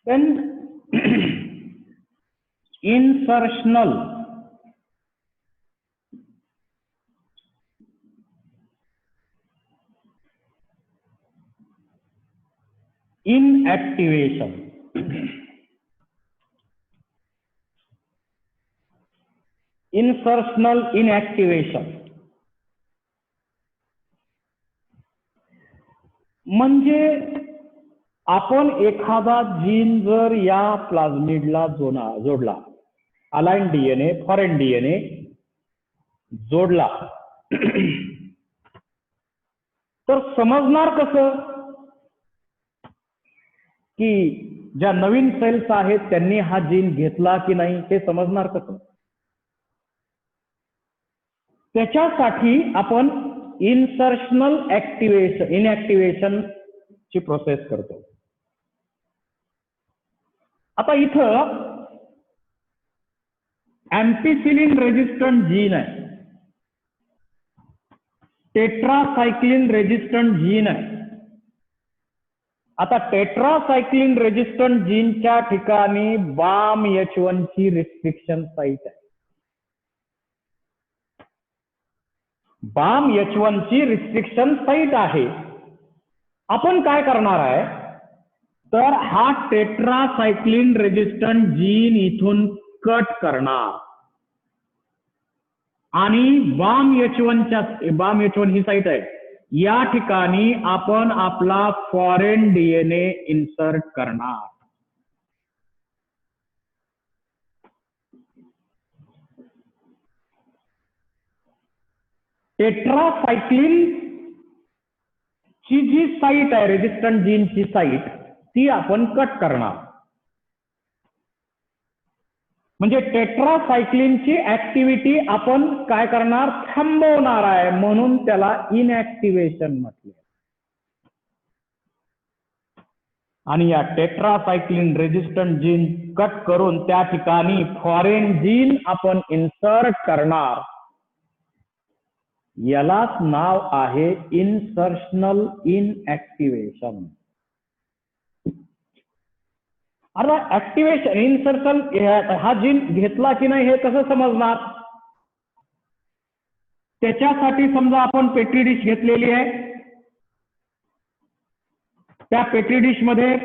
Then insertional inactivation. Insertional inactivation म्हणजे आपण एखादा जीन जर या प्लाझमिडला जोडला, अलाइन डीएनए, फॉरेन डीएनए जोडला, तर समजणार कसं की ज्या नवीन सेल्स आहेत त्यांनी हा जीन घेतला की नाही हे समजणार कसं? त्याच्यासाठी आपण इन्सर्शनल इनएक्टिवेशन ची प्रोसेस करतो. आता इथं एम्पिसिलिन रेजिस्टंट जीन आहे, टेट्रासायक्लिन रेजिस्टंट जीन आहे. आता टेट्रासायक्लिन रेजिस्टंट जीनच्या ठिकाणी BAMH1 ची रिस्ट्रिक्शन साईट आहे. BAMH1 ची रिस्ट्रिक्शन साईट आहे. आपण काय करणार आहे तर हा टेट्रासायक्लिन रेजिस्टंट जीन इथून कट करणार आणि BAMH1 ही साईट आहे, या ठिकाणी आपण आपला फॉरेन डीएनए इन्सर्ट करणार. टेट्रासायक्लिन ची जी साईट आहे, रेजिस्टंट जीनची साईट, ती आपण कट करणार. म्हणजे टेट्रासायक्लिनची ऍक्टिव्हिटी आपण काय करणार, थांबवणार आहे, म्हणून त्याला इनएक्टिवेशन म्हटले. आणि या टेट्रासायक्लिन रेजिस्टंट जीन कट करून त्या ठिकाणी फॉरेन जीन आपण इन्सर्ट करणार. यालाच नाव आहे इन्सर्शनल इनएक्टिवेशन. आता ऍक्टिवेशन इन्सर्शन हा जीन घेतला की नाही हे कसं समजणार? त्याच्यासाठी समजा आपण पेट्री डिश घेतलेली आहे, त्या पेट्री डिश मध्ये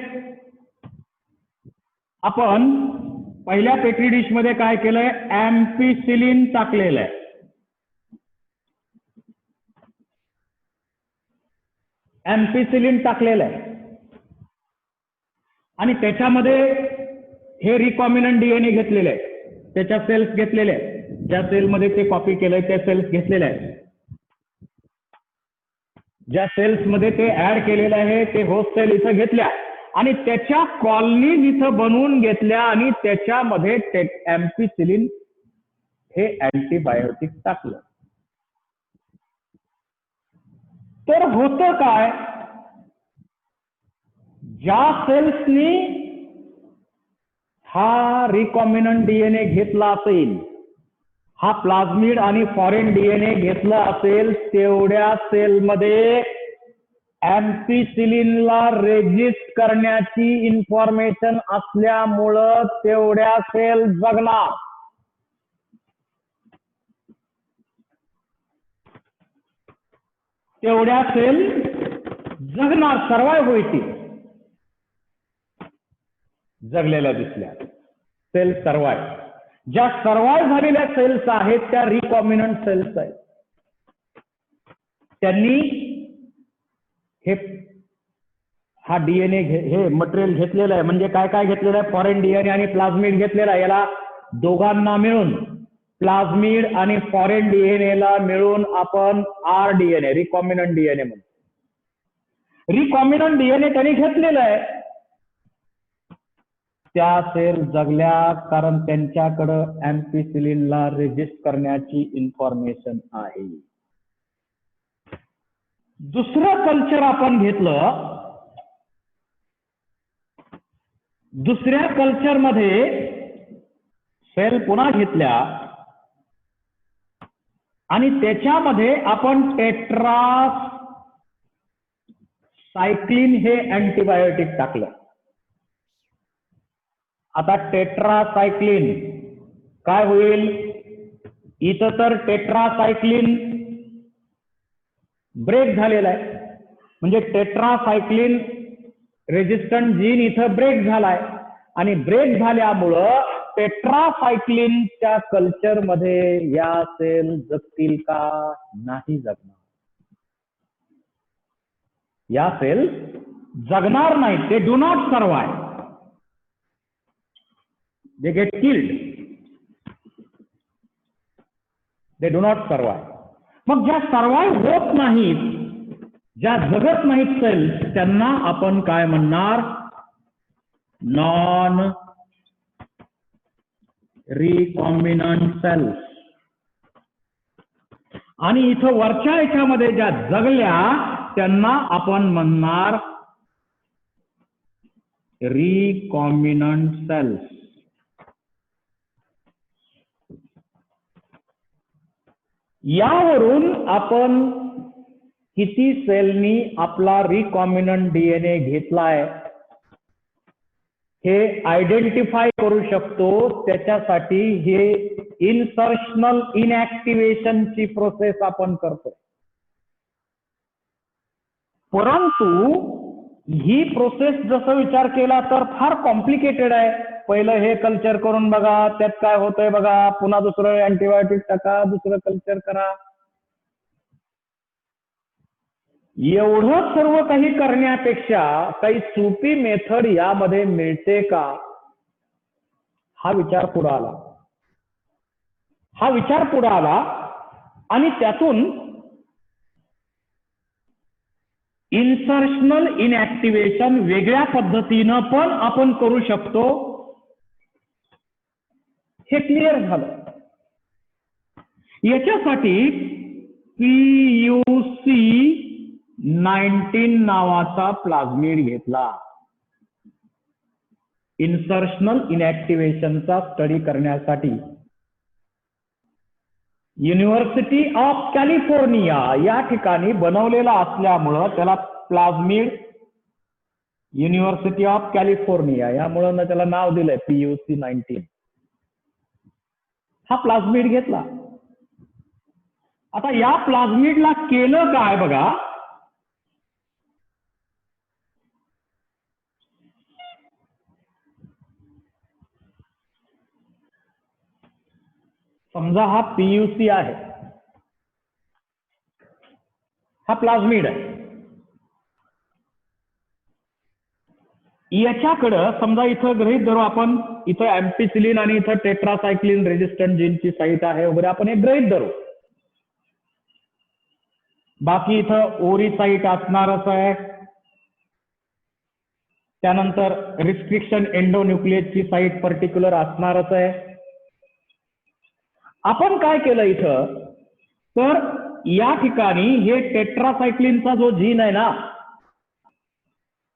आपण पहिल्या पेट्री डिश मध्ये काय केलंय, एम्पिसिलिन टाकलेलं आहे. एम्पिसिलिन टाकलेलं आहे आणि त्याच्यामध्ये हे रिकॉम्बिनंट डीएनए घेतलेले आहे, त्याच्या सेल्स घेतलेले आहेत, ज्या सेलमध्ये ते कॉपी केलंय त्या सेल्स घेतलेल्या आहेत, ज्या सेल्स मध्ये ते ऍड केलेलं आहे ते होस्ट सेल इथं घेतल्या आणि त्याच्या कॉलनीज इथं बनवून घेतल्या आणि त्याच्यामध्ये एम्पिसिलिन हे अँटीबायोटिक टाकलं. तर होतं काय, ज्या सेल्सनी हा रिकॉम्बिनंट डीएनए घेतला असेल, हा प्लाझमिड आणि फॉरेन डीएनए घेतला असेल, तेवढ्या सेलमध्ये एम्पिसिलिनला रेजिस्ट करण्याची इन्फॉर्मेशन असल्यामुळं तेवढ्या सेल जगणार. तेवढ्या सेल जगणार, सर्वाइव्ह होईल. जगलेल्या दिसल्या सेल सर्वाइव्ह. ज्या सर्वाइव्ह झालेल्या सेल्स आहेत त्या रिकॉम्बिनंट सेल्स आहेत. त्यांनी हा डीएनए हे मटेरियल घेतलेलं आहे. म्हणजे काय काय घेतलेलं आहे, फॉरेन डीएनए आणि प्लाझमिड घेतलेला आहे. याला दोघांना मिळून, प्लाझमिड आणि फॉरेन डीएनए ला मिळून आपण आरडीएनए, रिकॉम्बिनंट डीएनए म्हणतो. रिकॉम्बिनंट डीएनए त्यांनी घेतलेलं आहे. त्या सेल जगल्या कारण त्यांच्याकडं अँपिसिलिनला रेजिस्ट करण्याची इन्फॉर्मेशन आहे. दुसरं कल्चर आपण घेतलं. दुसऱ्या कल्चरमध्ये सेल पुन्हा घेतल्या आणि त्याच्यामध्ये आपण टेट्रासायक्लिन हे अँटीबायोटिक टाकलं. आता टेट्रासायक्लिन काय होईल? इथं तर टेट्रासायक्लिन ब्रेक झालेला आहे, म्हणजे टेट्रासायक्लिन रेजिस्टंट जीन इथं ब्रेक झालाय आणि ब्रेक झाल्यामुळं टेट्रासायक्लिनच्या कल्चरमध्ये या सेल जगतील का? नाही जगणार. या सेल जगणार नाहीत. ते do not survive. They get killed. They do not survive. मग ज्या सर्वाइव्ह होत नाहीत, ज्या जगत नाहीत सेल्स, त्यांना आपण काय म्हणणार? Non recombinant cells. आणि इथं वरच्या याच्यामध्ये ज्या जगल्या त्यांना आपण म्हणणार रिकॉम्बिनंट सेल्स. यावरून आपण किती सेलनी आपला रिकॉम्बिनंट डीएनए घेतलाय हे आयडेंटिफाय करू शकतो. त्याच्यासाठी हे इन्सर्शनल इनऍक्टिव्हेशनची प्रोसेस आपण करतो. परंतु ही प्रोसेस जसं विचार केला तर फार कॉम्प्लिकेटेड आहे. पहिलं हे कल्चर करून बघा, त्यात काय होतंय बघा, पुन्हा दुसरं अँटीबायोटिक टाका, दुसरं कल्चर करा. एवढं सर्व काही करण्यापेक्षा काही सोपी मेथड यामध्ये मिळते का? हा विचार पुढे आला आणि त्यातून इन्सर्शनल इनऍक्टिव्हेशन वेगळ्या पद्धतीनं पण आपण करू शकतो हे क्लिअर झालं. याच्यासाठी PUC19 नावाचा प्लाझमिड घेतला. इन्सर्शनल इनऍक्टिव्हेशनचा स्टडी करण्यासाठी युनिव्हर्सिटी ऑफ कॅलिफोर्निया या ठिकाणी बनवलेला असल्यामुळं त्याला प्लाझमिड युनिव्हर्सिटी ऑफ कॅलिफोर्निया यामुळं त्याला नाव दिलंय PUC19. हा प्लाझमिड घेतला. आता या प्लाझमिडला केलं काय बघा. समजा हा PUC आहे, हा प्लाझमिड आहे. याच्याकडं समजा इथं गृहीत धरू आपण, इथं अँपिसिलिन आणि इथं टेट्रासायक्लिन रेजिस्टंट जीनची साईट आहे वगैरे, आपण एक गृहीत धरू. बाकी इथं ओरी साईट असणारच आहे. त्यानंतर रिस्ट्रिक्शन एंडोन्यूक्लियसची साईट पर्टिक्युलर असणारच आहे. आपण काय केलं इथं तर या ठिकाणी हे टेट्रासायक्लिनचा जो जीन आहे ना,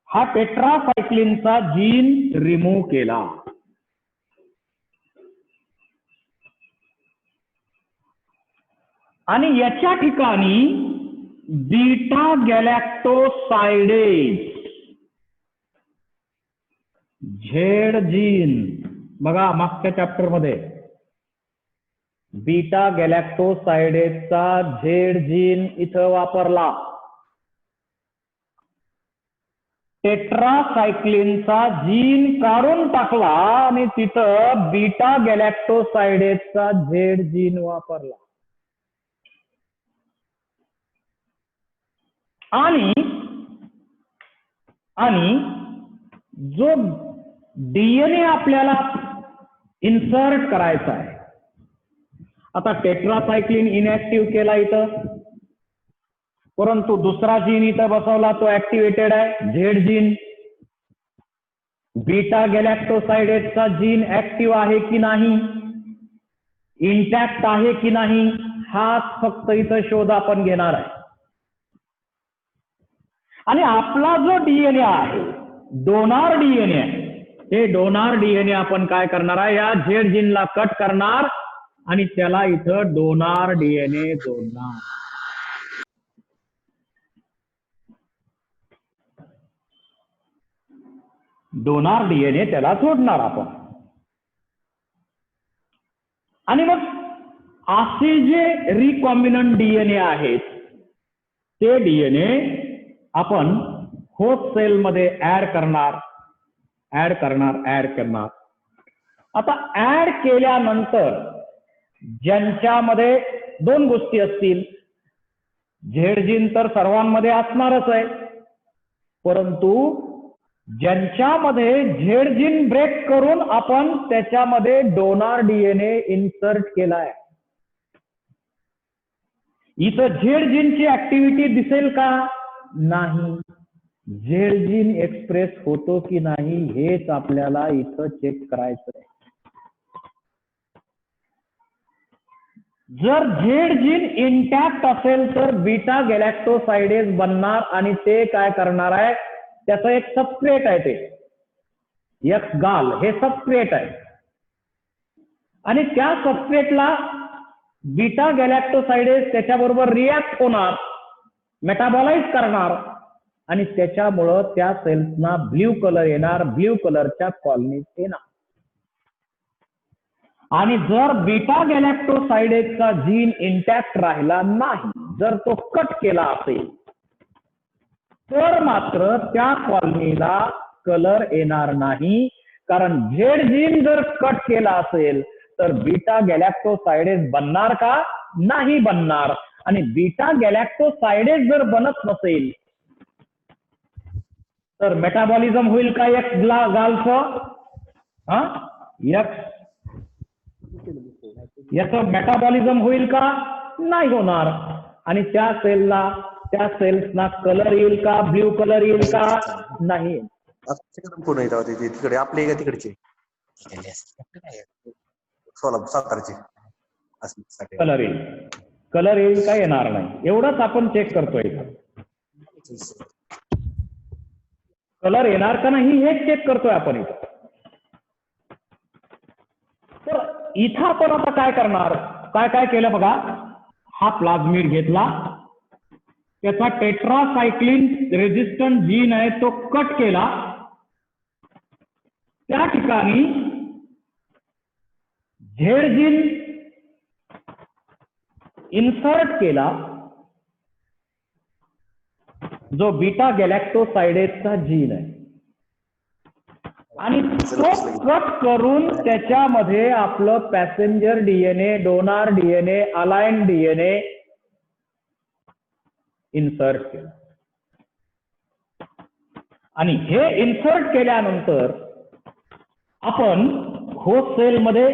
हा टेट्रासायक्लिनचा जीन रिमूव्ह केला. आणि याच्या ठिकाणी बीटा गॅलॅक्टोसाइडेज झेड जीन, बघा मागच्या चॅप्टर मध्ये बीटा गॅलॅक्टोसाइडेजचा झेड जीन इथं वापरला. टेट्रासायक्लिनचा जीन काढून टाकला आणि तिथं बीटा गॅलॅक्टोसाइडेजचा झेड जीन वापरला. आणि जो डीएनए आपल्याला इन्सर्ट करायचा आहे, आता टेट्रासायक्लिन इनॅक्टिव्ह केला इथं, परंतु दुसरा जीन इथं बसवला तो ऍक्टिव्हेटेड आहे, झेड जीन. बीटा गॅलॅक्टोसाइडेजचा जीन ऍक्टिव्ह आहे की नाही, इंटॅक्ट आहे की नाही, हाच फक्त इथं शोध आपण घेणार आहे. आणि आपला जो डीएनए आहे, डोनार डीएनए, हे डोनार डीएनए आपण काय करणार आहे, या झेड जीनला कट करणार आणि त्याला इथं डोनार डीएनए जोडणार. डोनार डीएनए त्याला जोडणार आपण. आणि मग असे जे रिकॉम्बिनंट डीएनए आहेत ते डीएनए आपण होस्ट सेल मध्ये ऍड करणार. आता ऍड केल्यानंतर ज्यांच्यामध्ये दोन गोष्टी असतील, झेड जीन तर सर्वांमध्ये असणारच आहे, परंतु ज्यांच्यामध्ये झेड जीन ब्रेक करून आपण त्याच्यामध्ये डोनार डीएनए इन्सर्ट केलाय, इथं झेड जीनची ऍक्टिव्हिटी दिसेल का? नाही. झेड जीन एक्सप्रेस होतो की नाही हेच आपल्याला इथं चेक करायचं आहे. जर झेड जीन इंटॅक्ट असेल तर बीटा गॅलॅक्टोसाइडेज बनणार आणि ते काय करणार आहे, त्याचं एक सबस्ट्रेट आहे, ते एक्स गाल हे सबस्ट्रेट आहे आणि त्या सबस्ट्रेटला बीटा गॅलॅक्टोसाइडेज त्याच्याबरोबर रिॲक्ट होणार, मेटाबॉलाइज करणार आणि त्याच्यामुळं त्या सेल्सना ब्ल्यू कलर येणार, ब्ल्यू कलरच्या कॉलनीज येणार. आणि जर बीटा गॅलॅक्टोसाइडेजचा जीन इंटॅक्ट राहिला नाही, जर तो कट केला असेल तर मात्र त्या कॉलनीला कलर येणार नाही, कारण झेड जीन जर कट केला असेल तर बीटा गॅलॅक्टोसाइडेज बनणार का? नाही बनणार. आणि बीटा गॅलॅक्टोसाइडेज जर बनत नसेल तर मेटाबॉलिझम होईल का एक्स गालचं? याचं मेटाबॉलिझम होईल का? नाही होणार. आणि त्या सेल्सना कलर येईल का? ब्ल्यू कलर येईल का? नाही. तिकडे आपले का तिकडचे सातारचे कलर येईल का? येणार नाही. एवढंच आपण चेक करतोय. कलर येणार का नाही हे चेक करतोय आपण इथं. तर इथं आपण आता काय करणार, काय केलं बघा, हा प्लाझमिड घेतला, त्याचा टेट्रासायक्लिन रेजिस्टंट जीन आहे तो कट केला, त्या ठिकाणी झेड जीन इन्सर्ट केला जो बीटा गॅलॅक्टोसाइडेजचा जीन आहे आणि तो कट करून त्याच्यामध्ये आपलं passenger DNA, donor DNA, align DNA insert केलं. आणि हे इन्सर्ट केल्यानंतर आपण होस्ट सेल मध्ये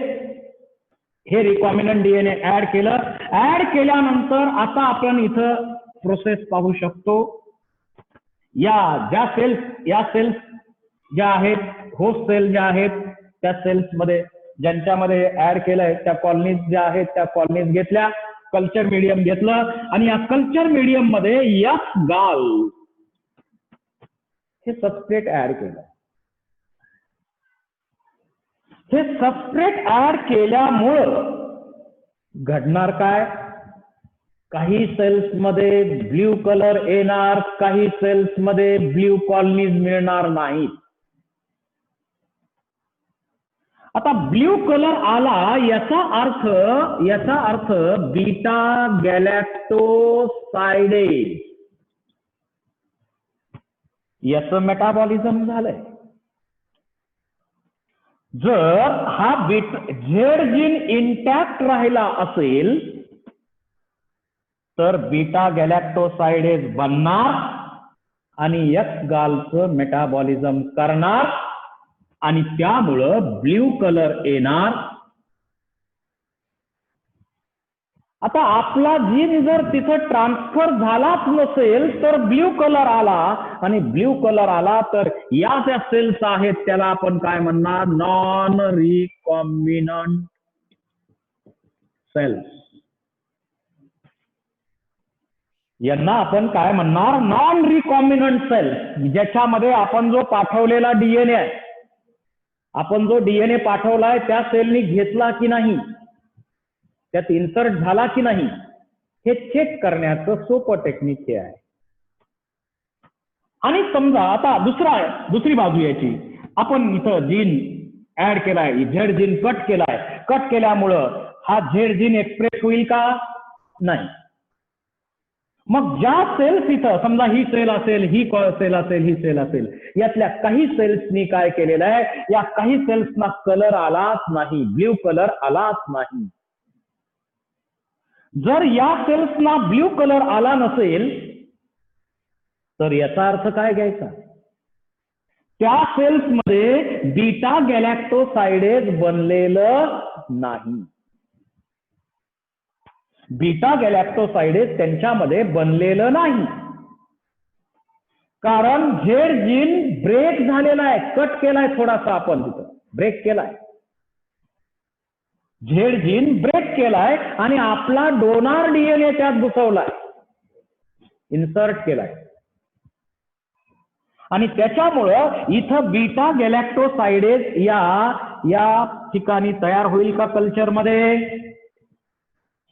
हे रिकॉम्बिनंट डीएनए ऍड केलं. ऍड केल्यानंतर आता आपण इथं प्रोसेस पाहू शकतो. या सेल्स ज्या आहेत, होस्ट सेल ज्या आहेत, त्या सेल्स मध्ये ज्यांच्यामध्ये ऍड केलंय त्या कॉलनीज ज्या आहेत त्या कॉलनीज घेतल्या, कल्चर मीडियम घेतलं आणि या कल्चर मीडियम मध्ये एक्स गाल हे सबस्ट्रेट ऍड केलं. हे सबस्ट्रेट ऍड केल्यामुळं घडणार काय, काही सेल्स मध्ये ब्ल्यू कलर येणार, काही सेल्स मध्ये ब्ल्यू कॉलनीज मिळणार नाहीत. आता ब्ल्यू कलर आला याचा अर्थ बीटा गॅलॅक्टोसाइडेज याचं मेटाबॉलिझम झालंय. जर हा झेड जीन इंटॅक्ट राहिला असेल तर बीटा गॅलॅक्टोसाइडेज बनणार आणि एक्स गालचं मेटाबॉलिझम करणार आणि त्यामुळं ब्ल्यू कलर येणार आता आपला जीन जर तिथं ट्रान्सफर झालाच नसेल तर ब्ल्यू कलर आला, आणि ब्ल्यू कलर आला तर या ज्या सेल्स आहेत त्याला आपण काय म्हणणार? Non recombinant cells. यांना आपण काय म्हणणार? Non recombinant cells. ज्याच्यामध्ये आपण जो पाठवलेला डीएनए आहे, आपण जो डीएनए पाठवलाय त्या सेलनी घेतला की नाही, त्यात इन्सर्ट झाला की नाही, हे चेक करण्याचं सोपं टेक्निक हे आहे. आणि समजा आता दुसरी बाजू याची, आपण इथं जीन ऍड केलाय, झेड जीन कट केलाय, कट केल्यामुळं हा झेड जीन एक्सप्रेस होईल का? नाही. मग ज्या सेल्स इथं समजा ही सेल असेल, ही सेल असेल, ही सेल असेल, यातल्या काही सेल्सनी काय केलेलं आहे, या काही सेल्सना कलर आलाच नाही, ब्ल्यू कलर आलाच नाही. जर या सेल्सना ब्ल्यू कलर आला नसेल तर याचा अर्थ काय घ्यायचा? त्या सेल्समध्ये बीटा गॅलॅक्टोसाइडेज बनलेलं नाही. बीटा गॅलॅक्टोसाइडेज त्यांच्यामध्ये बनलेलं नाही, कारण झेड जीन ब्रेक झालेला आहे, कट केलाय थोडासा, आपण तिथं ब्रेक केलाय, झेड जीन ब्रेक केलाय आणि आपला डोनार डीएनए त्यात घुसवलाय, इन्सर्ट केलाय, आणि त्याच्यामुळं इथं बीटा गॅलॅक्टोसाइडेज या ठिकाणी तयार होईल का कल्चरमध्ये?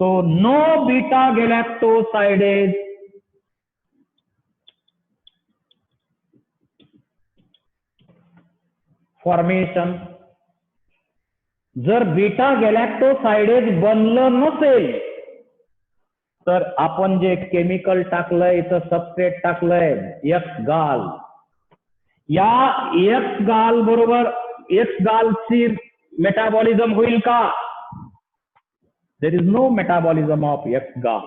So no beta galactosidase formation. जर बीटा गॅलॅक्टोसाइडेज बनलं नसेल तर आपण जे केमिकल टाकलंय इथं, सबस्ट्रेट टाकलंय एक्स गाल, या एक्स गाल बरोबर एक्स गालची मेटाबॉलिझम होईल का? There is no metabolism of X gal.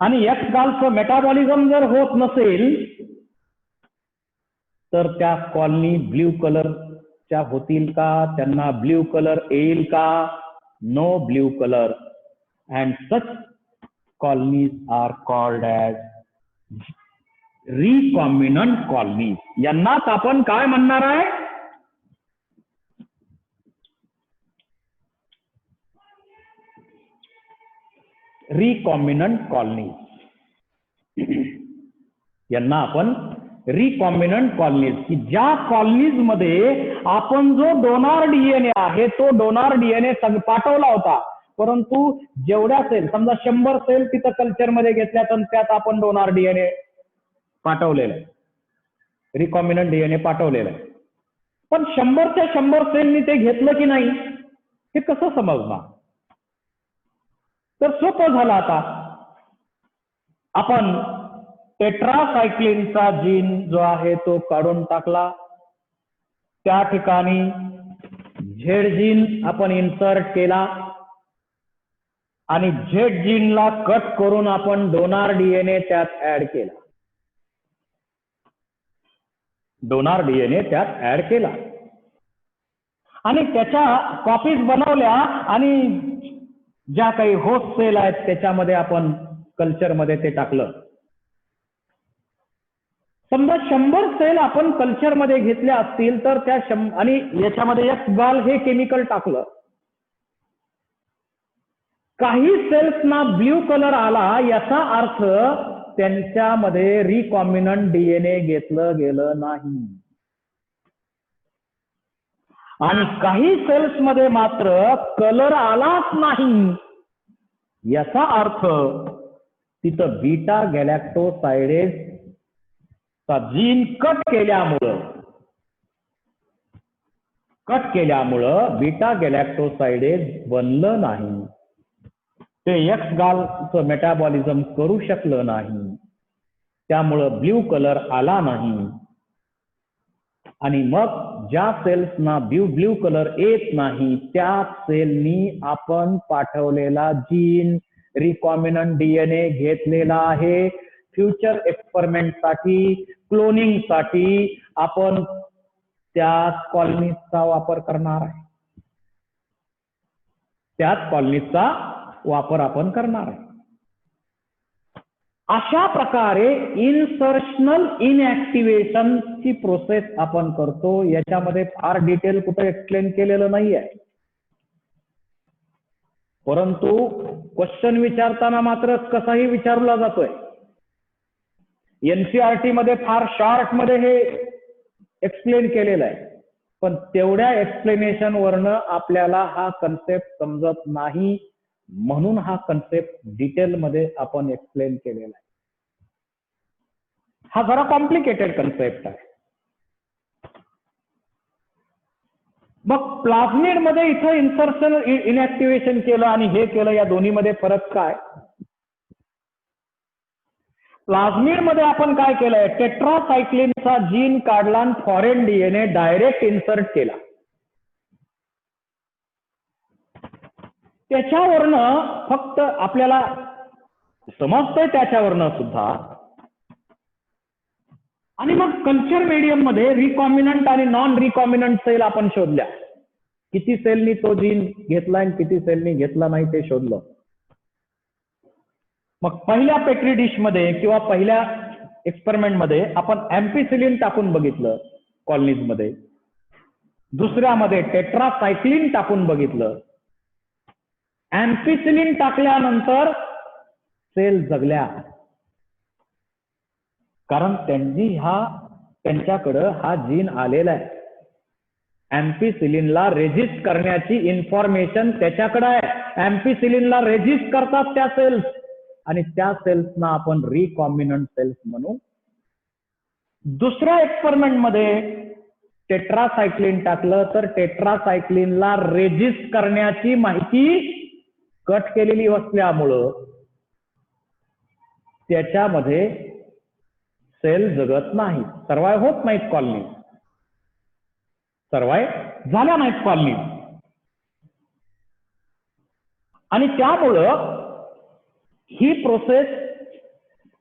आणि एक्स गालचं मेटाबॉलिझम जर होत नसेल तर त्या कॉलनी ब्ल्यू कलरच्या होतील का? त्यांना ब्ल्यू कलर येईल का? No blue colour. And such colonies are called as recombinant colonies. यांनाच आपण काय म्हणणार आहे? Recombinant colonies. यांना आपण रिकॉम्बिनंट कॉलनीज, की ज्या कॉलनीज मध्ये आपण जो डोनार डीएनए आहे तो डोनार डीएनए पाठवला होता, परंतु जेवढ्या सेल, समजा 100 सेल तिथं कल्चरमध्ये घेतल्या तर त्यात आपण डोनार डीएनए पाठवलेलं आहे, रिकॉम्बिनंट डीएनए पाठवलेलं आहे, पण 100च्या 100 सेलनी ते घेतलं की नाही हे कसं समजणार? तर सोपं झालं. आता आपण टेट्रासायक्लिनचा जीन जो आहे तो काढून टाकला, त्या ठिकाणी झेड जीन आपण इन्सर्ट केला आणि झेड जीनला कट करून आपण डोनार डीएनए त्यात ऍड केला, डोनार डीएनए त्यात ऍड केला आणि त्याच्या कॉपीज बनवल्या आणि ज्या काही होस्ट सेल आहेत त्याच्यामध्ये आपण कल्चरमध्ये ते टाकलं. समजा 100 सेल आपण कल्चरमध्ये घेतल्या असतील तर त्या आणि याच्यामध्ये एक्स गाल हे केमिकल टाकलं, काही सेल्सना ब्ल्यू कलर आला, याचा अर्थ त्यांच्यामध्ये रिकॉम्बिनंट डीएनए घेतलं गेलं नाही. आणि काही सेल्स मध्ये मात्र कलर आलाच नाही, याचा अर्थ तिथं बीटा गॅलॅक्टोसाइडेज चा जीन कट केल्यामुळं बीटा गॅलॅक्टोसाइडेज बनलं नाही, ते एक्स गालचं मेटाबॉलिझम करू शकलं नाही, त्यामुळं ब्ल्यू कलर आला नाही. आणि मग ज्या सेल्सना ब्ल्यू कलर येत नाही त्या सेलनी आपण पाठवलेला जीन रिकॉम्बिनंट डीएनए घेतलेला आहे. फ्युचर एक्सपेरिमेंट साठी, क्लोनिंग साठी आपण त्या कॉलनीजचा वापर करणार आहे, त्याच कॉलनीजचा वापर आपण करणार आहे. अशा प्रकारे इन्सर्शनल इनऍक्टिव्हेशनची प्रोसेस आपण करतो. याच्यामध्ये फार डिटेल कुठे एक्सप्लेन केलेलं नाही आहे, परंतु क्वेश्चन विचारताना मात्र कसाही विचारला जातोय. एनसीईआरटी मध्ये फार शॉर्ट मध्ये हे एक्सप्लेन केलेलं आहे, पण तेवढ्या एक्सप्लेनेशन वरनं आपल्याला हा कन्सेप्ट समजत नाही, म्हणून हा कन्सेप्ट डिटेल मध्ये आपण एक्सप्लेन केलेला आहे. हा जरा कॉम्प्लिकेटेड कन्सेप्ट आहे. मग प्लाझ्मिड मध्ये इथं इन्सर्शन इनऍक्टिव्हेशन केलं आणि हे केलं, या दोन्हीमध्ये फरक काय? प्लाझ्मिड मध्ये आपण काय केलंय, टेट्रासायक्लिनचा जीन काढला आणि फॉरेन डीएनए डायरेक्ट इन्सर्ट केला. त्याच्यावरनं फक्त आपल्याला समजतंय त्याच्यावरनं सुद्धा. आणि मग कल्चर मीडियम मध्ये रिकॉम्बिनंट आणि नॉन रिकॉम्बिनंट सेल आपण शोधल्या. किती सेलनी तो जीन घेतला आणि किती सेलनी घेतला नाही ते शोधलं. मग पहिल्या पेट्री डिश मध्ये किंवा पहिल्या एक्सपेरिमेंट मध्ये आपण एम्पिसिलिन टाकून बघितलं कॉलनीज मध्ये. दुसऱ्यामध्ये टेट्रासायक्लिन टाकून बघितलं. एम्पिसिलिन टाकल्यानंतर सेल जगल्या, कारण त्यांच्याकडं हा जीन आलेला आहे. एम्पिसिलिनला रेजिस्ट करण्याची इन्फॉर्मेशन त्याच्याकडे आहे. एम्पिसिलिनला रेजिस्ट करतात त्या सेल्स, आणि त्या सेल्सना आपण रिकॉम्बिनंट सेल्स म्हणू. दुसऱ्या एक्सपेरिमेंट मध्ये टेट्रासायक्लिन टाकलं तर टेट्रासायक्लिनला रेजिस्ट करण्याची माहिती कट केलेली असल्यामुळं त्याच्यामध्ये सेल जगत नाही, सर्वाइव्ह होत नाहीत कॉलनी, सर्वाइव्ह झाल्या नाहीत कॉलनी. आणि त्यामुळं ही प्रोसेस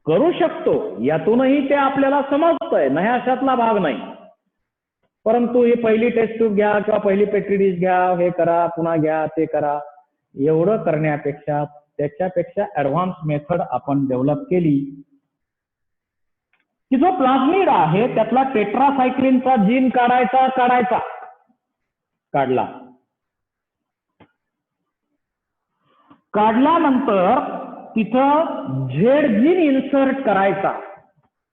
करू शकतो, यातूनही ते आपल्याला समजतंय, नाही अशातला भाग नाही. परंतु ही पहिली टेस्ट ट्यूब घ्या किंवा पहिली पेट्री डिश घ्या, हे करा, पुन्हा घ्या, ते करा, एवढं करण्यापेक्षा त्याच्यापेक्षा ऍडव्हान्स मेथड आपण डेव्हलप केली की जो प्लाझ्मिड आहे त्यातला टेट्रासायक्लिनचा जीन काढल्यानंतर तिथं झेड जीन इन्सर्ट करायचा.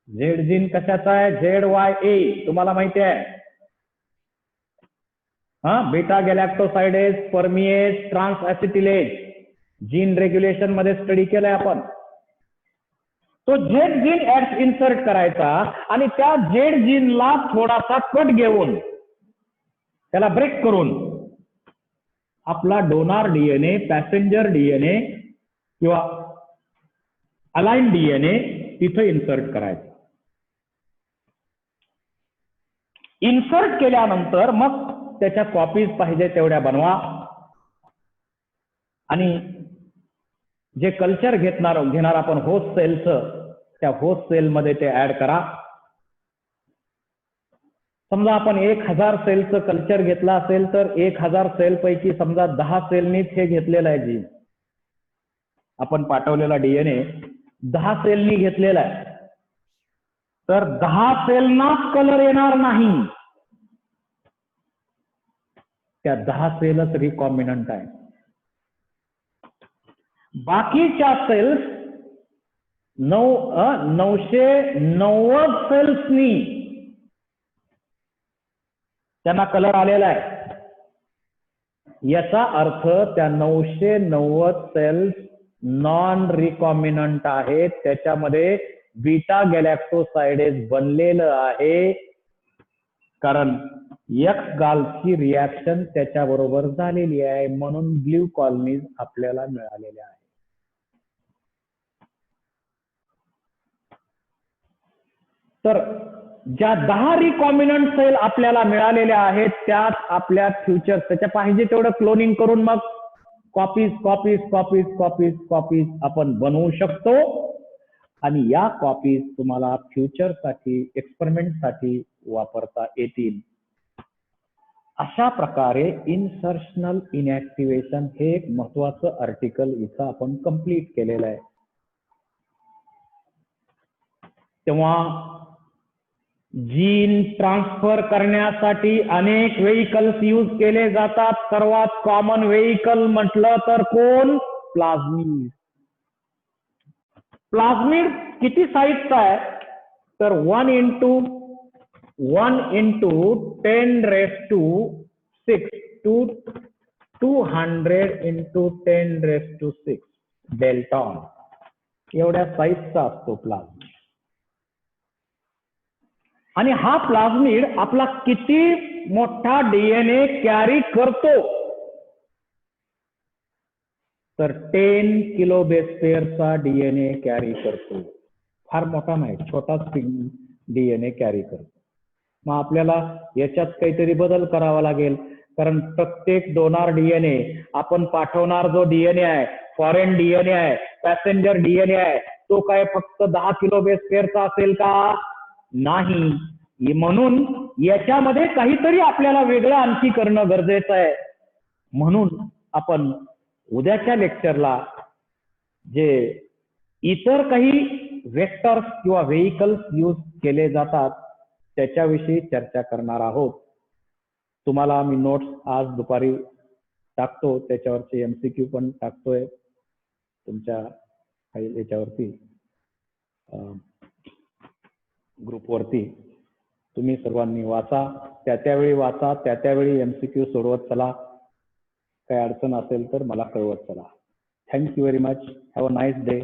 झेड जीन कशाचा आहे? ZYA तुम्हाला माहिती आहे. Beta galactosidase, permease, transacetylase gene regulation मध्ये स्टडी केलाय आपण. तो झेड जीन इन्सर्ट करायचा आणि त्या झेड जीनला थोडासा कट घेऊन त्याला ब्रेक करून आपला डोनार डीएनए, पॅसेंजर डीएनए किंवा अलाइन डीएनए तिथं इन्सर्ट करायचा. इन्सर्ट केल्यानंतर मग त्याच्या कॉपीज पाहिजे तेवढ्या बनवा आणि जे कल्चर घेणार आपण होस्ट सेलचं, त्या होस्ट सेल मध्ये ते ऍड करा. समजा आपण 1000 सेलचं कल्चर घेतलं असेल तर 1000 सेल पैकी समजा 10 सेलनीच हे घेतलेलं आहे जीन, आपण पाठवलेला डीएनए 10 सेलनी घेतलेला आहे, तर 10 सेलनाच कलर येणार नाही, त्या 10 सेलच रिकॉम्बिनंट आहे. बाकीच्या सेल्स 990 सेल्सनी त्यांना कलर आलेला आहे. याचा अर्थ त्या 990 सेल्स नॉन रिकॉम्बिनंट आहेत, त्याच्यामध्ये बीटा गॅलॅक्टोसाइडेज बनलेलं आहे, कारण एक्स गालची रिॲक्शन त्याच्याबरोबर झालेली आहे, म्हणून ब्ल्यू कॉलनीज आपल्याला मिळालेल्या आहेत. तर ज्या 10 रिकॉम्बिनंट सेल आपल्याला मिळालेल्या आहेत त्यात आपल्या फ्युचर त्याच्या पाहिजे तेवढं क्लोनिंग करून मग कॉपीज आपण बनवू शकतो आणि या कॉपीज तुम्हाला फ्युचरसाठी एक्सपेरिमेंटसाठी वापरता येतील. अशा प्रकारे इन्सर्शनल इनॅक्टिव्हेशन हे एक महत्वाचं आर्टिकल इथं आपण कंप्लीट केलेलं आहे. तेव्हा जीन ट्रान्सफर करण्यासाठी अनेक व्हेइकल्स यूज केले जातात. सर्वात कॉमन व्हेइकल म्हटलं तर कोण? प्लाझ्मिड. प्लाझ्मिड किती साईजचा आहे? तर 1 into 10⁻⁶ to 200 into 10⁻⁶ डेल्टॉन एवढ्या साईजचा असतो प्लाझ्मिड. आणि हा प्लाझ्मिड आपला किती मोठा डीएनए कॅरी करतो? तर 10 किलो बेस पेअरचा डीएनए कॅरी करतो. फार मोठा नाही, छोटाच डीएनए कॅरी करतो. मग आपल्याला याच्यात काहीतरी बदल करावा लागेल, कारण प्रत्येक डोनार डीएनए आपण पाठवणार जो डीएनए आहे, फॉरेन डीएनए आहे, पॅसेंजर डीएनए आहे, तो काय फक्त 10 किलो बेस पेअरचा असेल का? नाही. म्हणून याच्यामध्ये काहीतरी आपल्याला वेगळं आणखी करणं गरजेचं आहे. म्हणून आपण उद्याच्या लेक्चरला जे इतर काही वेक्टर्स किंवा व्हेइकल्स यूज केले जातात त्याच्याविषयी चर्चा करणार आहोत. तुम्हाला मी नोट्स आज दुपारी टाकतो, त्याच्यावरचे MCQ पण टाकतोय तुमच्या काही याच्यावरती ग्रुपवरती. तुम्ही सर्वांनी वाचा, त्यावेळी वाचा, त्यावेळी MCQ सोडवत चला. काही अडचण असेल तर मला कळवत चला. Thank you very much. Have a nice day.